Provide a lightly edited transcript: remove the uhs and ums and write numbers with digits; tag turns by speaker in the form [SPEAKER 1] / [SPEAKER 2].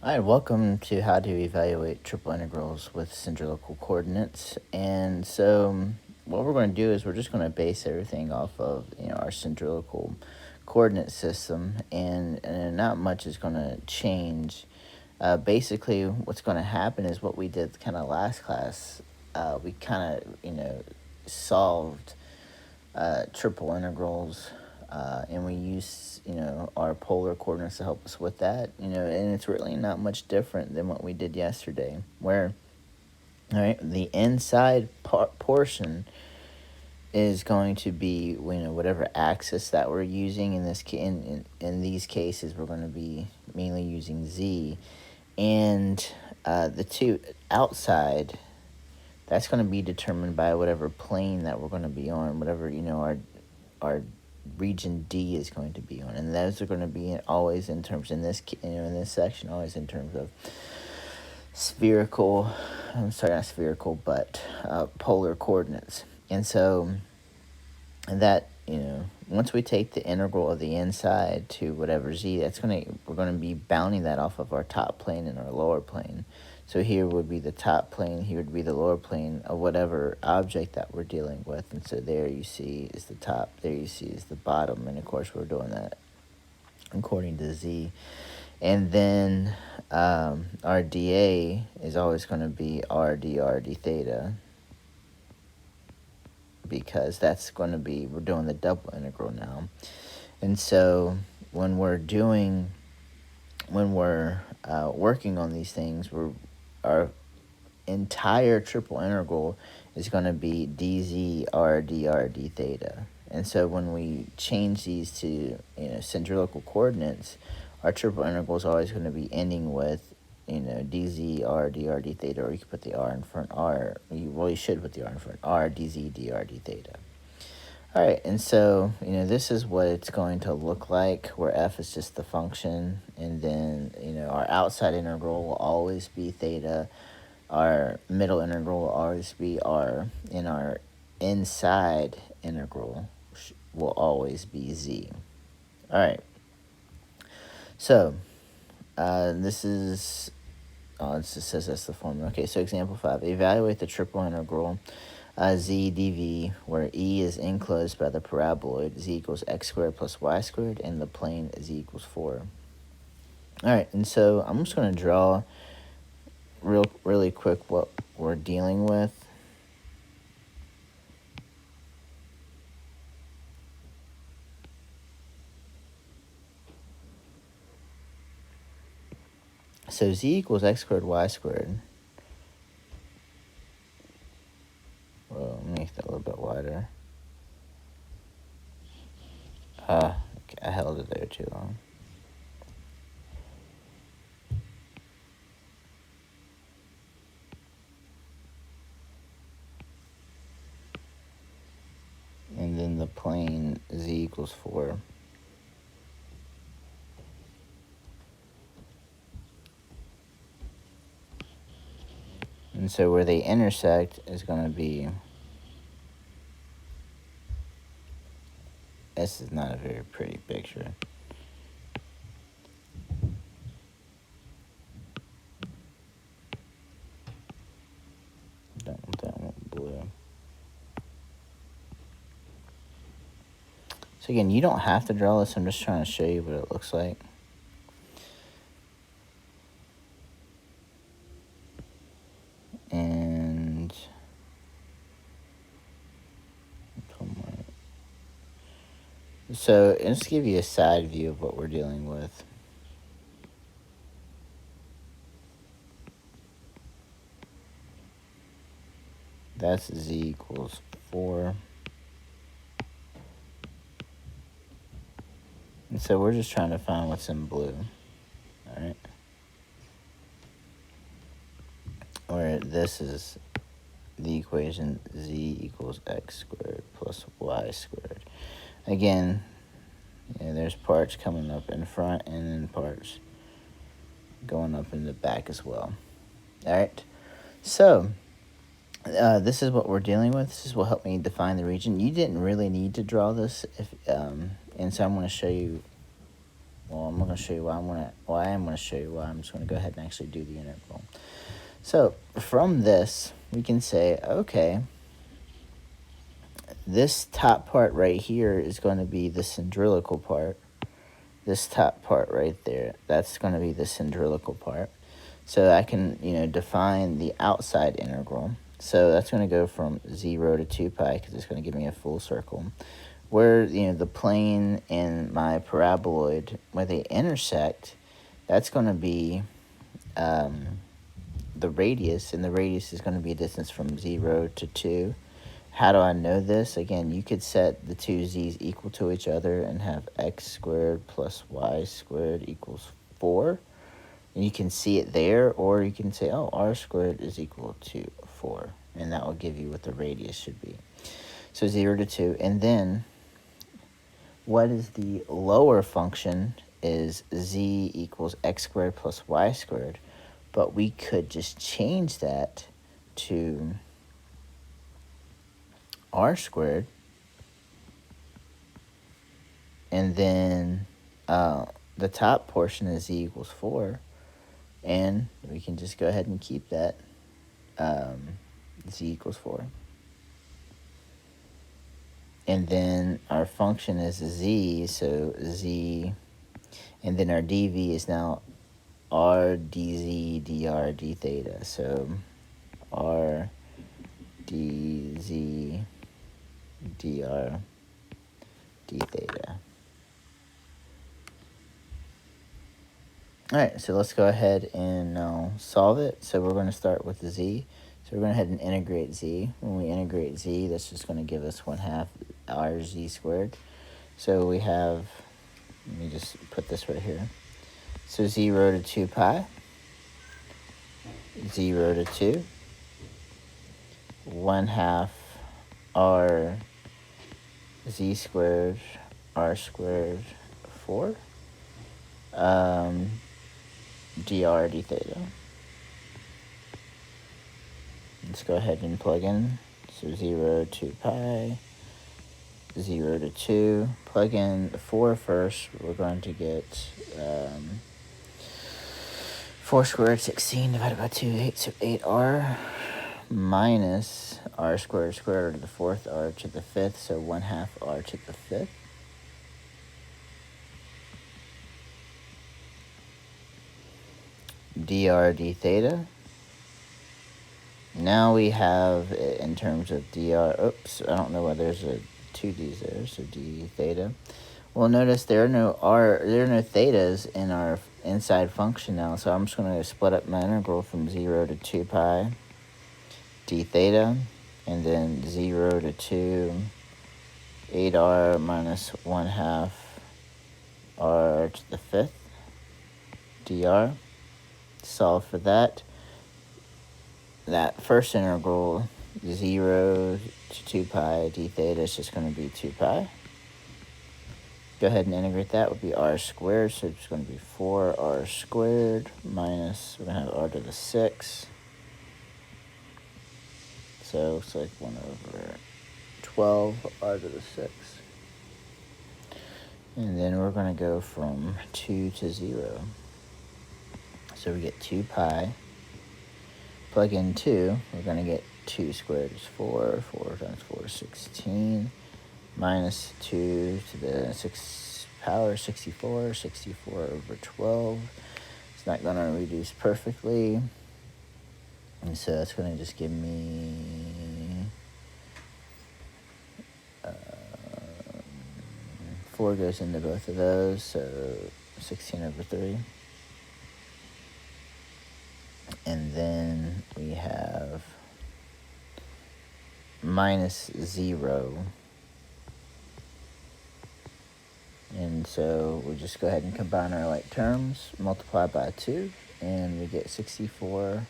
[SPEAKER 1] Hi, welcome to how to evaluate triple integrals with cylindrical coordinates. And so what we're going to do is we're just going to base everything off of our cylindrical coordinate system, and not much is going to change. Basically, what's going to happen is what we did kind of last class. We kind of solved triple integrals, and we use our polar coordinates to help us with that. And it's really not much different than what we did yesterday, where the inside portion is going to be whatever axis that we're using. In these cases, we're going to be mainly using z, and the two outside, that's going to be determined by whatever plane that we're going to be on, whatever our region D is going to be on, and those are going to be always in terms in this section, always in terms of spherical. I'm sorry, not spherical, but polar coordinates. And so that once we take the integral of the inside to whatever z, we're going to be bounding that off of our top plane and our lower plane. So here would be the top plane, here would be the lower plane of whatever object that we're dealing with. And so there you see is the top, there you see is the bottom, and of course we're doing that according to z. And then our dA is always going to be r d theta, because that's going to be, we're doing the double integral now. And so when we're working on these things, our entire triple integral is going to be dz r d theta. And so when we change these to cylindrical coordinates, our triple integral is always going to be ending with dz r d theta, or you can put the r in front. You should put the r in front. R dz d theta. All right, and so this is what it's going to look like, where f is just the function, and then our outside integral will always be theta, our middle integral will always be r, and our inside integral will always be z. All right, so this is, it just says that's the formula. Okay, so example 5, evaluate the triple integral z dv, where E is enclosed by the paraboloid z equals x squared plus y squared, and the plane z equals 4. All right, and so I'm just going to draw really quick what we're dealing with. So z equals x squared y squared. Well, let me make that a little bit wider. Okay, I held it there too long. And then the plane z equals 4. And so where they intersect is going to be, this is not a very pretty picture. Don't want that one blue. So again, you don't have to draw this. I'm just trying to show you what it looks like. And so let's give you a side view of what we're dealing with. That's z equals 4. And so we're just trying to find what's in blue. All right. Where this is the equation z equals x squared plus y squared. Again, there's parts coming up in front and then parts going up in the back as well. All right. So this is what we're dealing with. This will help me define the region. You didn't really need to draw this, and so I'm going to show you well, I'm going to show you why I am going to show you why. I'm just going to go ahead and actually do the integral. So from this, we can say, okay, this top part right here is going to be the cylindrical part. This top part right there, that's going to be the cylindrical part. So I can, define the outside integral. So that's going to go from 0 to 2 pi because it's going to give me a full circle. Where, the plane and my paraboloid, where they intersect, that's going to be the radius, and the radius is going to be a distance from 0 to 2. How do I know this? Again, you could set the two z's equal to each other and have x squared plus y squared equals 4. And you can see it there, or you can say, oh, r squared is equal to 4. And that will give you what the radius should be. So 0 to 2. And then what is the lower function is z equals x squared plus y squared. But we could just change that to r squared, and then the top portion is z equals 4, and we can just go ahead and keep that z equals 4. And then our function is z, so z, and then our dv is now r dz dr d theta, so r dz dr d theta. All right, so let's go ahead and now solve it. So we're going to start with the z. So we're going to go ahead and integrate z. When we integrate z, that's just going to give us 1/2 rz squared. So we have, let me just put this right here. So 0 to 2 pi, 0 to 2, 1/2 r z squared, r squared 4, dr d theta. Let's go ahead and plug in. So 0 to pi, 0 to 2. Plug in 4 first. We're going to get 4 squared, 16 divided by 2, 8. So 8r minus r squared squared to the 4th, r to the 5th. So 1/2 r to the 5th. dr d theta. Now we have, in terms of dr, oops, I don't know why there's a 2 d's there, so d theta. Well, notice there are no thetas in our inside function now, so I'm just going to split up my integral from 0 to 2 pi d theta, and then 0 to 2, 8r minus 1/2 r to the 5th dr. Solve for that. That first integral, 0 to 2 pi d theta, is just going to be 2 pi. Go ahead and integrate that. Would be r squared, so it's going to be 4r squared minus, we're going to have r to the 6. So it's like 1/12 r to the 6. And then we're going to go from 2 to 0. So we get 2 pi. Plug in 2, we're going to get 2 squared is 4. 4 times 4 is 16. Minus 2 to the 6th power, 64. 64 over 12. It's not going to reduce perfectly. And so that's going to just give me 4 goes into both of those, so 16 over 3. And then we have minus 0. And so we'll just go ahead and combine our like terms, multiply by 2, and we get 64